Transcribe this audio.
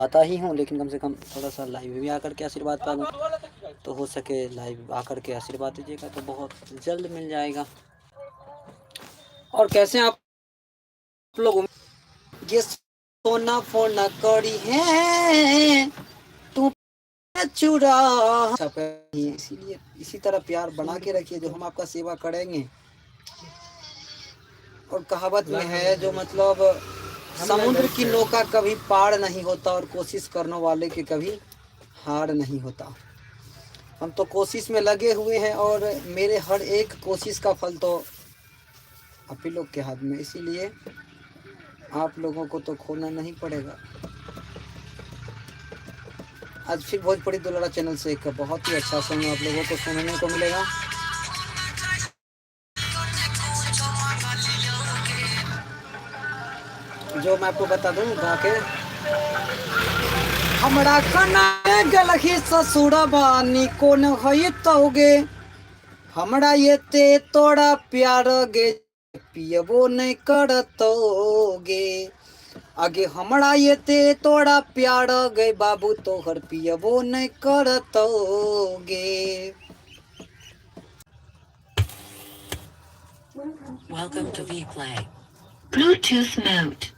आता ही हूँ, लेकिन कम से कम थोड़ा सा लाइव भी आकर के आशीर्वाद पा दूँ, तो हो सके लाइव आकर के आशीर्वाद दीजिएगा तो बहुत जल्द मिल जाएगा। और कैसे आप लोग? ये सोना फोन करी है तू चुरा, इसीलिए इसी तरह प्यार बना के रखिए जो हम आपका सेवा करेंगे। और कहावत में है जो मतलब समुद्र की नौका कभी पार नहीं होता और कोशिश करने वाले के कभी हार नहीं होता। हम तो कोशिश में लगे हुए हैं और मेरे हर एक कोशिश का फल तो आप ही लोग के हाथ में, इसीलिए आप लोगों को तो खोना नहीं पड़ेगा। आज फिर भोजपुरी दुलारा चैनल से एक बहुत ही अच्छा सॉन्ग आप लोगों को सुनने को मिलेगा। जो मैं आपको बता दूं गा के, हमरा खाना गलही ससुरबा निकोन हई तोगे, हमरा ये ते तोड़ा प्यार गे पियबो नहीं करतोगे, आगे हमरा ये ते तोड़ा प्यार गे बाबू तोहर पियबो नहीं करतोगे। Welcome to Vplay. Bluetooth mode.